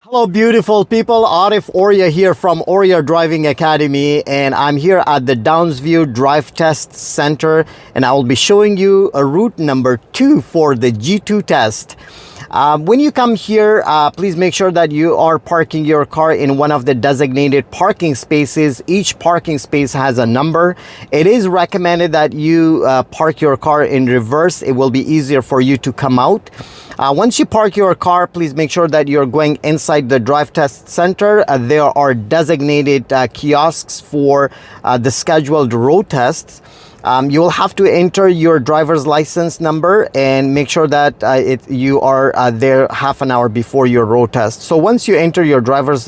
Hello beautiful people, Arif Oria here from Oria Driving Academy, and I'm here at the Downsview Drive Test Center, and I will be showing you a route number 2 for the G2 test. When you come here, please make sure that you are parking your car in one of the designated parking spaces. Each parking space has a number. It is recommended that you park your car in reverse. It will be easier for you to come out. Once you park your car, please make sure that you're going inside the drive test center. There are designated kiosks for the scheduled road tests. You will have to enter your driver's license number and make sure that you are there half an hour before your road test. So once you enter your driver's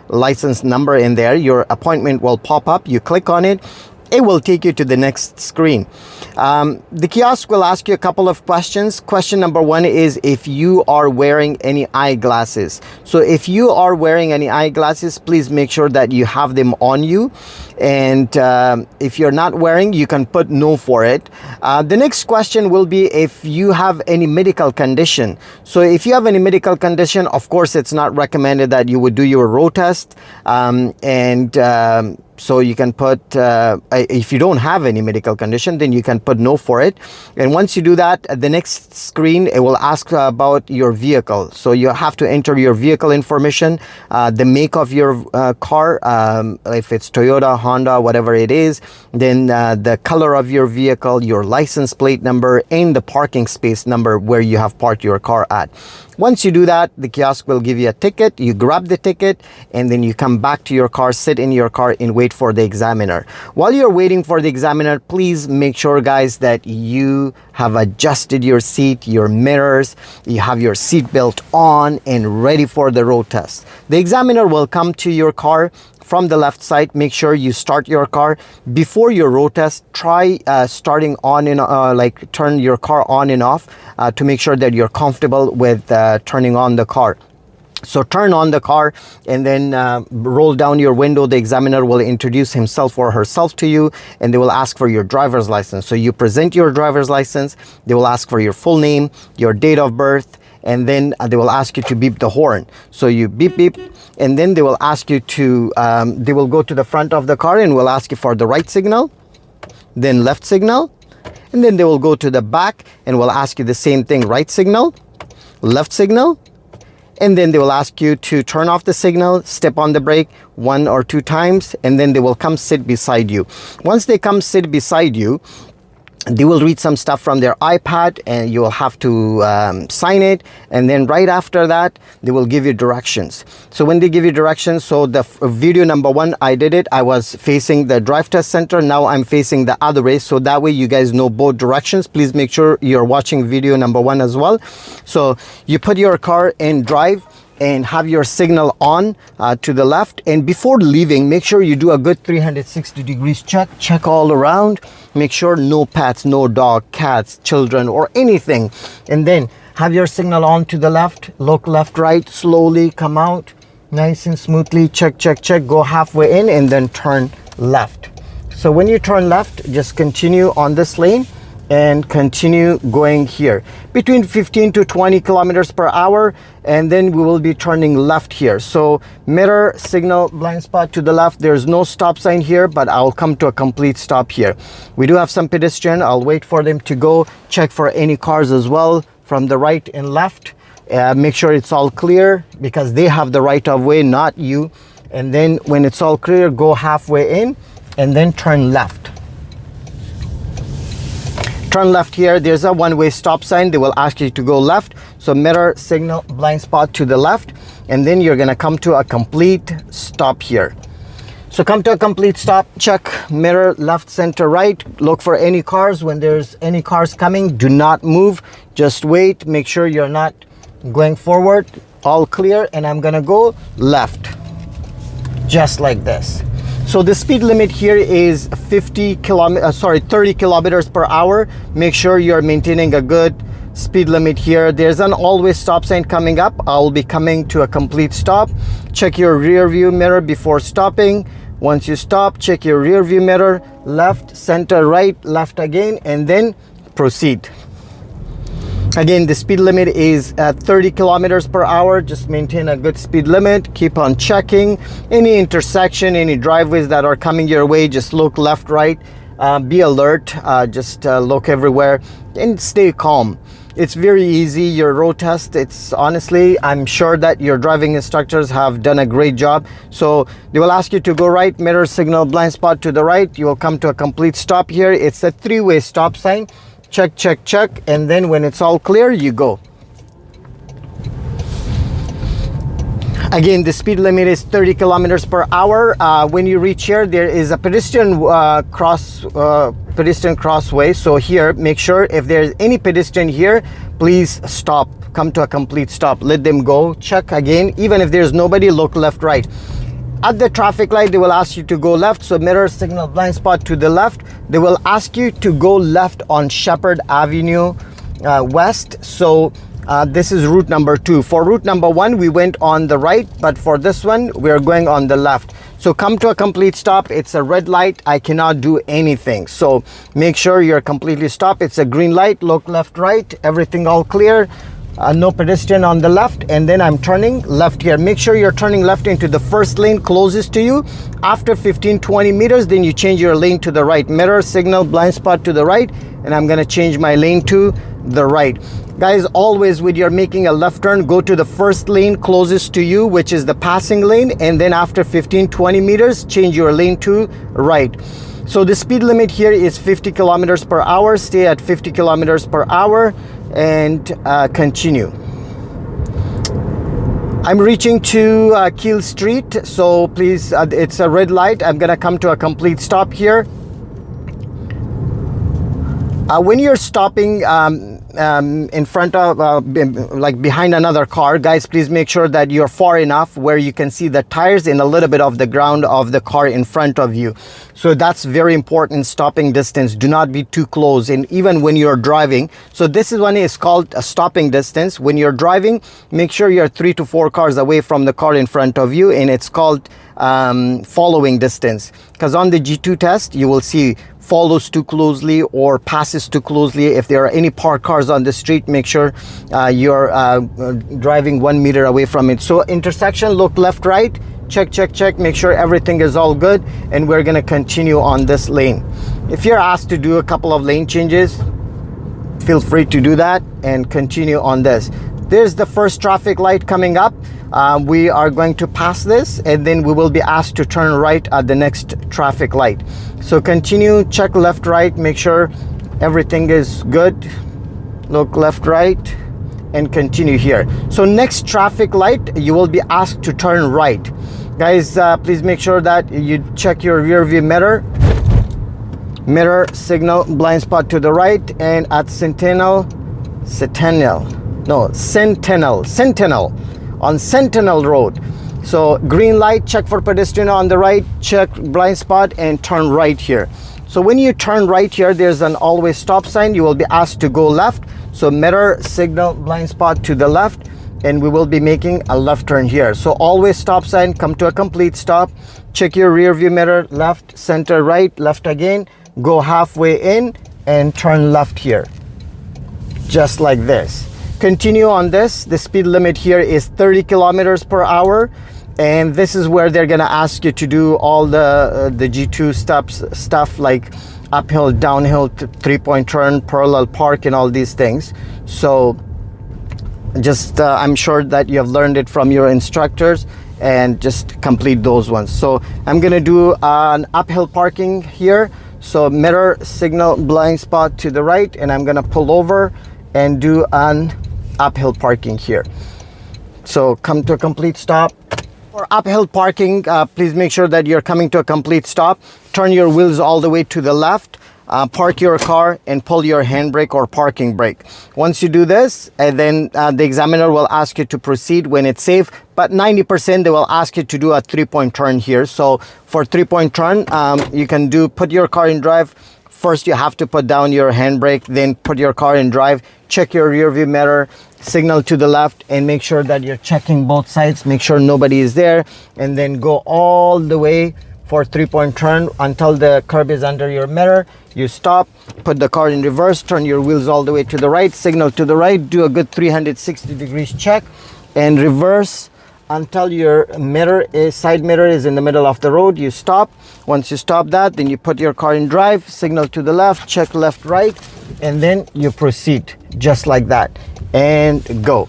license number in there, your appointment will pop up. You click on it. It will take you to the next screen. The kiosk will ask you a couple of questions. Question number 1 is if you are wearing any eyeglasses. So if you are wearing any eyeglasses, please make sure that you have them on you. And if you're not wearing, you can put no for it. The next question will be if you have any medical condition. So if you have any medical condition, of course, it's not recommended that you would do your road test. So you can put, if you don't have any medical condition, then you can put no for it. And once you do that, the next screen, it will ask about your vehicle. So you have to enter your vehicle information, the make of your car, if it's Toyota, Honda, whatever it is, then the color of your vehicle, your license plate number, and the parking space number where you have parked your car at. Once you do that, the kiosk will give you a ticket. You grab the ticket and then you come back to your car, sit in your car and wait for the examiner. While you're waiting for the examiner, please make sure, guys, that you have adjusted your seat, your mirrors, you have your seat belt on and ready for the road test. The examiner will come to your car from the left side. Make sure you start your car before your road test. Try starting on and turn your car on and off to make sure that you're comfortable with turning on the car. So turn on the car and then roll down your window. The examiner will introduce himself or herself to you and they will ask for your driver's license. So you present your driver's license. They will ask for your full name, your date of birth, and then they will ask you to beep the horn. So you beep beep, and then they will ask you to they will go to the front of the car and will ask you for the right signal, then left signal, and then they will go to the back and will ask you the same thing: right signal, left signal, and then they will ask you to turn off the signal, step on the brake 1 or 2 times, and then they will come sit beside you. Once they come sit beside you, they will read some stuff from their iPad and you will have to sign it, and then right after that they will give you directions. So when they give you directions, so the video number 1, I did it, I was facing the drive test center. Now I'm facing the other way, so that way you guys know both directions. Please make sure you're watching video number 1 as well. So you put your car in drive and have your signal on to the left, and before leaving, make sure you do a good 360 degrees check all around. Make sure no pets, no dog, cats, children, or anything. And then have your signal on to the left, look left, right, slowly come out nice and smoothly, check, go halfway in and then turn left. So when you turn left, just continue on this lane and continue going here between 15 to 20 kilometers per hour, and then we will be turning left here. So mirror, signal, blind spot to the left. There's no stop sign here, but I'll come to a complete stop here. We do have some pedestrian. I'll wait for them to go. Check for any cars as well from the right and left. Make sure it's all clear because they have the right of way, not you. And then when it's all clear, go halfway in and then turn left. Turn left here. There's a one-way stop sign. They will ask you to go left. So mirror, signal, blind spot to the left, and then you're gonna come to a complete stop here. So come to a complete stop, check mirror, left, center, right. Look for any cars. When there's any cars coming, do not move. Just wait. Make sure you're not going forward. All clear, and I'm gonna go left, just like this. So the speed limit here is 30 kilometers per hour. Make sure you're maintaining a good speed limit here. There's an always stop sign coming up. I'll be coming to a complete stop. Check your rear view mirror before stopping. Once you stop, check your rear view mirror, left, center, right, left again, and then proceed. Again, the speed limit is 30 kilometers per hour. Just maintain a good speed limit. Keep on checking any intersection, any driveways that are coming your way. Just look left, right. Be alert. Just look everywhere and stay calm. It's very easy. Your road test, it's honestly, I'm sure that your driving instructors have done a great job. So they will ask you to go right, mirror signal, blind spot to the right. You will come to a complete stop here. It's a three-way stop sign. Check, check, check, and then when it's all clear, you go. Again, the speed limit is 30 kilometers per hour. When you reach here, there is a pedestrian crossway. So here, make sure if there's any pedestrian here, please stop. Come to a complete stop. Let them go. Check again. Even if there's nobody, look left, right. At the traffic light, they will ask you to go left. So mirror signal, blind spot to the left. They will ask you to go left on Shepherd Avenue West. So this is route number 2. For route number 1, we went on the right, but for this one, we are going on the left. So come to a complete stop. It's a red light. I cannot do anything. So make sure you're completely stopped. It's a green light. Look left, right. Everything all clear. No pedestrian on the left, and then I'm turning left here. Make sure you're turning left into the first lane closest to you. After 15-20 meters, then you change your lane to the right. Mirror signal, blind spot to the right, and I'm gonna change my lane to the right. Guys, always when you're making a left turn, go to the first lane closest to you, which is the passing lane, and then after 15-20 meters, change your lane to right. So the speed limit here is 50 kilometers per hour. Stay at 50 kilometers per hour and continue. I'm reaching to Keel Street, so please, it's a red light. I'm gonna come to a complete stop here. When you're stopping in front of like behind another car, guys, please make sure that you're far enough where you can see the tires and a little bit of the ground of the car in front of you. So that's very important. Stopping distance, do not be too close. And even when you're driving, so this is one is called a stopping distance. When you're driving, make sure you're 3 to 4 cars away from the car in front of you, and it's called following distance, because on the G2 test you will see follows too closely or passes too closely. If there are any parked cars on the street, make sure you're driving 1 meter away from it. So intersection, look left, right, check, check, check, make sure everything is all good, and we're gonna continue on this lane. If you're asked to do a couple of lane changes, feel free to do that and continue on this. There's the first traffic light coming up. We are going to pass this, and then we will be asked to turn right at the next traffic light. So continue, check left, right, make sure everything is good. Look left, right, and continue here. So next traffic light, you will be asked to turn right. Guys, please make sure that you check your rear view mirror. Mirror signal, blind spot to the right, and at Sentinel on Sentinel Road. So green light, check for pedestrian on the right, check blind spot, and turn right here. So when you turn right here, there's an always stop sign. You will be asked to go left. So mirror signal, blind spot to the left, and we will be making a left turn here. So always stop sign, come to a complete stop, check your rear view mirror, left, center, right, left again, go halfway in and turn left here, just like this. Continue on this. The speed limit here is 30 kilometers per hour, and this is where they're gonna ask you to do all the G2 stuff like uphill, downhill, 3-point turn, parallel park, and all these things. So just I'm sure that you have learned it from your instructors, and just complete those ones. So I'm gonna do an uphill parking here. So mirror signal, blind spot to the right, and I'm gonna pull over and do an uphill parking here. So come to a complete stop. For uphill parking, please make sure that you're coming to a complete stop. Turn your wheels all the way to the left, park your car, and pull your handbrake or parking brake. Once you do this, and then the examiner will ask you to proceed when it's safe, but 90% they will ask you to do a 3-point turn here. So for 3-point turn, you can put your car in drive. First, you have to put down your handbrake, then put your car in drive, check your rear view mirror, signal to the left, and make sure that you're checking both sides, make sure nobody is there, and then go all the way for 3-point turn until the curb is under your mirror. you stop, put the car in reverse, turn your wheels all the way to the right, signal to the right, do a good 360 degrees check, and reverse until your side mirror is in the middle of the road. You stop. Once you stop that, then you put your car in drive, signal to the left, check left, right, and then you proceed just like that and go.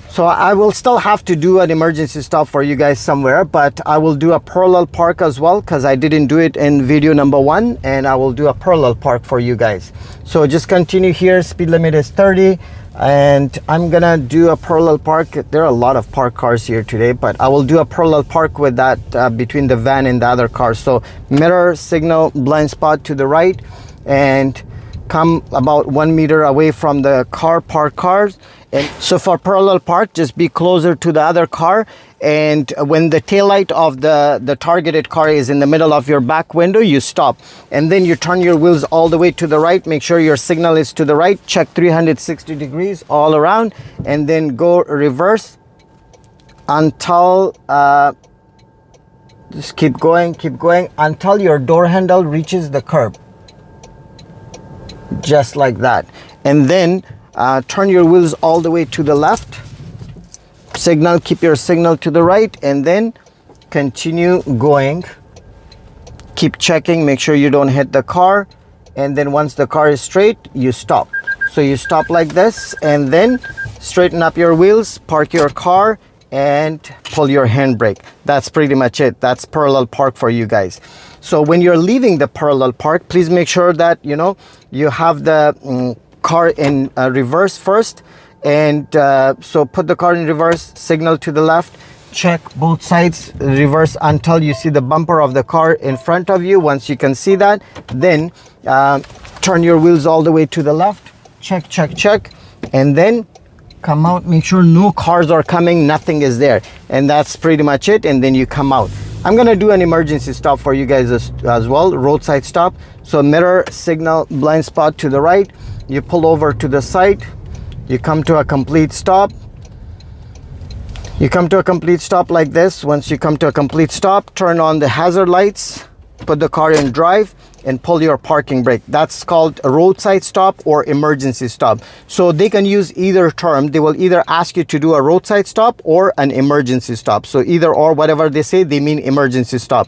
So I will still have to do an emergency stop for you guys somewhere, but I will do a parallel park as well, because I didn't do it in video number 1, and I will do a parallel park for you guys. So just continue here. Speed limit is 30, and I'm gonna do a parallel park. There are a lot of parked cars here today, but I will do a parallel park with that between the van and the other car. So mirror, signal, blind spot to the right, and come about 1 meter away from the parked cars. And so for parallel park, just be closer to the other car, and when the taillight of the targeted car is in the middle of your back window, you stop, and then you turn your wheels all the way to the right. Make sure your signal is to the right, check 360 degrees all around, and then go reverse until just keep going until your door handle reaches the curb, just like that. And then turn your wheels all the way to the left, signal, keep your signal to the right, and then continue going. Keep checking, make sure you don't hit the car, and then once the car is straight, you stop. So you stop like this, and then straighten up your wheels, park your car, and pull your handbrake. That's pretty much it. That's parallel park for you guys. So when you're leaving the parallel park, please make sure that you have the car in reverse first, and so put the car in reverse, signal to the left, check both sides, reverse until you see the bumper of the car in front of you. Once you can see that, then turn your wheels all the way to the left, check, and then come out. Make sure no cars are coming, nothing is there, and that's pretty much it. And then you come out. I'm gonna do an emergency stop for you guys as well, roadside stop. So mirror, signal, blind spot to the right, you pull over to the side, you come to a complete stop. You come to a complete stop like this. Once you come to a complete stop, turn on the hazard lights, put the car in drive, and pull your parking brake. That's called a roadside stop or emergency stop. So they can use either term. They will either ask you to do a roadside stop or an emergency stop. So either or, whatever they say, they mean emergency stop.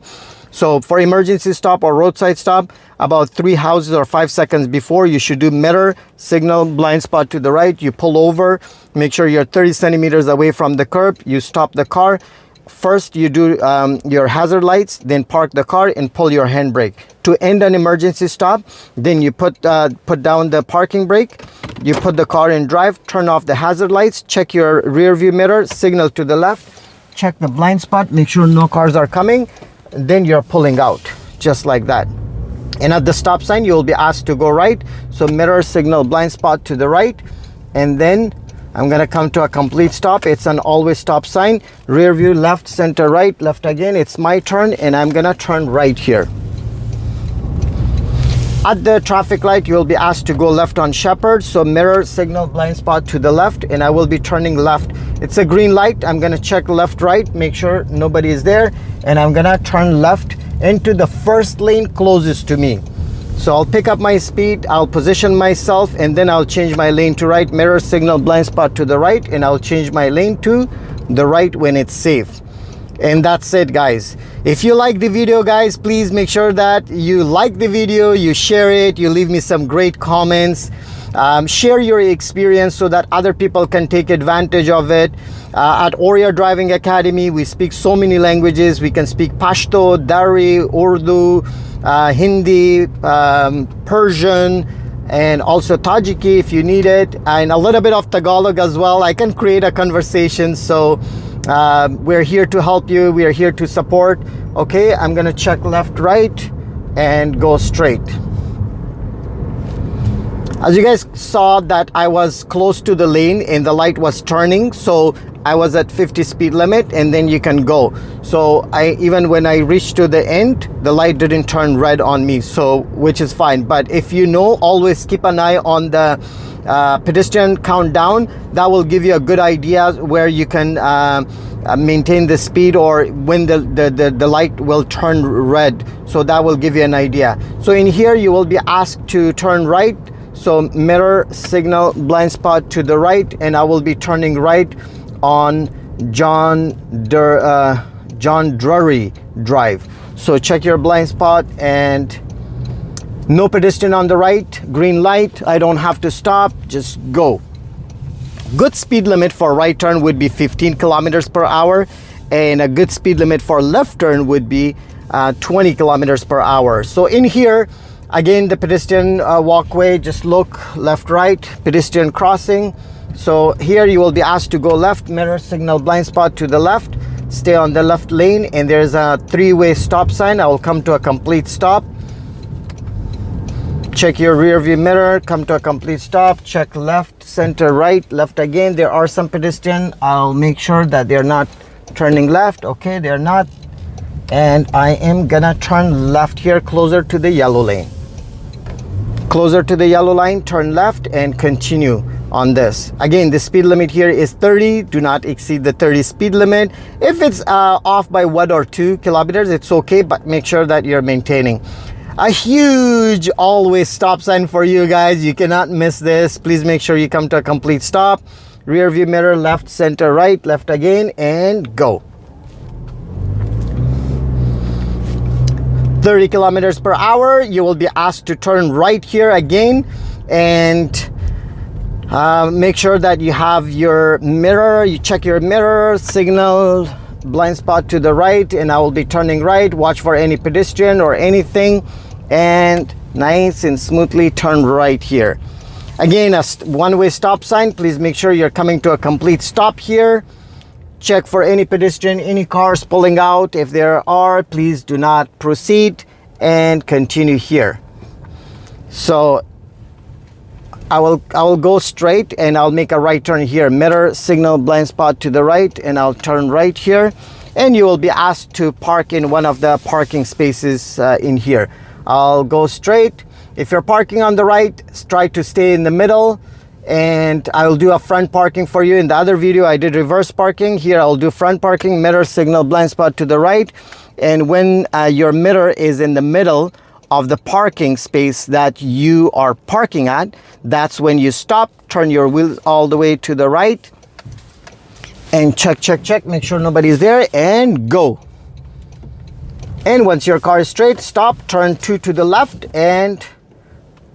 So for emergency stop or roadside stop, about 3 houses or 5 seconds before, you should do mirror, signal, blind spot to the right. You pull over, make sure you're 30 centimeters away from the curb. You stop the car. First, you do your hazard lights, then park the car and pull your handbrake. To end an emergency stop, then you put down the parking brake, you put the car in drive, turn off the hazard lights, check your rear view mirror, signal to the left, check the blind spot, make sure no cars are coming, then you're pulling out, just like that. And at the stop sign, you will be asked to go right. So mirror, signal, blind spot to the right, and then I'm gonna come to a complete stop. It's an always stop sign. Rear view, left, center, right, left again. It's my turn, and I'm gonna turn right here. At the traffic light, you will be asked to go left on Shepherd. So mirror, signal, blind spot to the left, and I will be turning left. It's a green light. I'm gonna check left, right, make sure nobody is there, and I'm gonna turn left into the first lane closest to me. So I'll pick up my speed, I'll position myself, and then I'll change my lane to right, mirror, signal, blind spot to the right, and I'll change my lane to the right when it's safe. And that's it, guys. If you like the video, guys, please make sure that you like the video, you share it, you leave me some great comments. Share your experience so that other people can take advantage of it. At Oria Driving Academy, we speak so many languages. We can speak Pashto, Dari, Urdu, Hindi, Persian, and also Tajiki if you need it, and a little bit of Tagalog as well. I can create a conversation. So we're here to help you. We are here to support. Okay, I'm gonna check left, right, and go straight. As you guys saw that I was close to the lane and the light was turning, so I was at 50 speed limit, and then you can go. So even when I reached to the end, the light didn't turn red on me, so which is fine. But if you know, always keep an eye on the pedestrian countdown. That will give you a good idea where you can maintain the speed, or when the light will turn red. So that will give you an idea. So in here you will be asked to turn right. So mirror, signal, blind spot to the right, and I will be turning right on John Drury Drive. So check your blind spot, and no pedestrian on the right, green light. I don't have to stop, just go. Good speed limit for right turn would be 15 kilometers per hour, and a good speed limit for left turn would be 20 kilometers per hour. So in here, again, the pedestrian walkway, just look left, right, pedestrian crossing. So here you will be asked to go left, mirror, signal, blind spot to the left, stay on the left lane, and there's a three-way stop sign. I will come to a complete stop. Check your rear view mirror, come to a complete stop, check left, center, right, left again. There are some pedestrians. I'll make sure that they're not turning left. Okay, they're not. And I am gonna turn left here, closer to the yellow lane. Closer to the yellow line, turn left and continue on this. Again, the speed limit here is 30. Do not exceed the 30 speed limit. If it's off by 1 or 2 kilometers, it's okay, but make sure that you're maintaining. A huge always stop sign for you guys. You cannot miss this. Please make sure you come to a complete stop. Rear view mirror, left, center, right, left again, and go. 30 kilometers per hour. You will be asked to turn right here again, and make sure that you have your mirror. You check your mirror, signal, blind spot to the right, and I will be turning right. Watch for any pedestrian or anything, and nice and smoothly turn right here. Again, a one-way stop sign. Please make sure you're coming to a complete stop here. Check for any pedestrian, any cars pulling out. If there are, please do not proceed and continue here. So I will go straight, and I'll make a right turn here. Mirror, signal, blind spot to the right, and I'll turn right here. And you will be asked to park in one of the parking spaces in here. I'll go straight. If you're parking on the right, try to stay in the middle, and I'll do a front parking for you. In the other video, I did reverse parking. Here, I'll do front parking, mirror, signal, blind spot to the right. And when your mirror is in the middle of the parking space that you are parking at, that's when you stop, turn your wheels all the way to the right, and check, check, check, make sure nobody's there, and go. And once your car is straight, stop, turn 2 to the left, and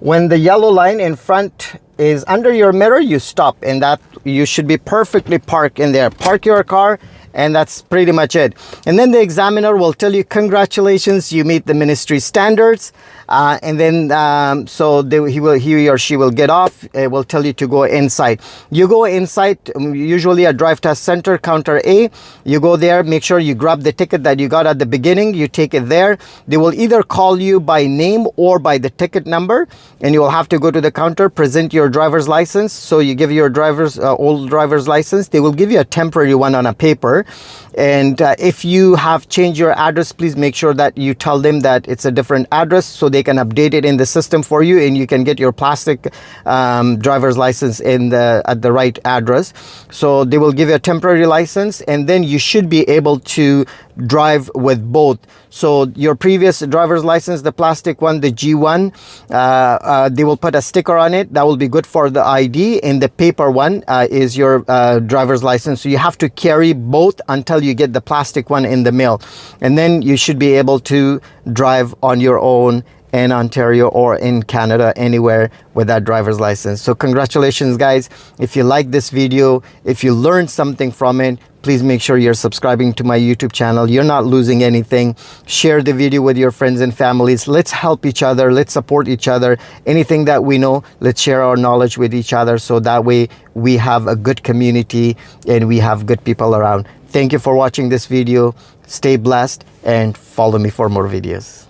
when the yellow line in front is under your mirror, you stop, and that you should be perfectly parked in there. Park your car, and that's pretty much it. And then the examiner will tell you, congratulations, you meet the ministry standards. And then so he or she will get off. It will tell you to go inside. You go inside, usually a drive test center, counter A. You go there, make sure you grab the ticket that you got at the beginning. You take it there. They will either call you by name or by the ticket number, and you will have to go to the counter, present your driver's license. So you give your old driver's license. They will give you a temporary one on a paper. And if you have changed your address, please make sure that you tell them that it's a different address, so they can update it in the system for you, and you can get your plastic driver's license at the right address. So they will give you a temporary license, and then you should be able to drive with both. So your previous driver's license, the plastic one, the G1, they will put a sticker on it. That will be good for the ID, and the paper one is your driver's license. So you have to carry both until you get the plastic one in the mail, and then you should be able to drive on your own in Ontario or in Canada, anywhere with that driver's license. So congratulations, guys. If you like this video, if you learned something from it, please make sure you're subscribing to my YouTube channel. You're not losing anything. Share the video with your friends and families. Let's help each other. Let's support each other. Anything that we know, let's share our knowledge with each other, so that way we have a good community and we have good people around. Thank you for watching this video. Stay blessed and follow me for more videos.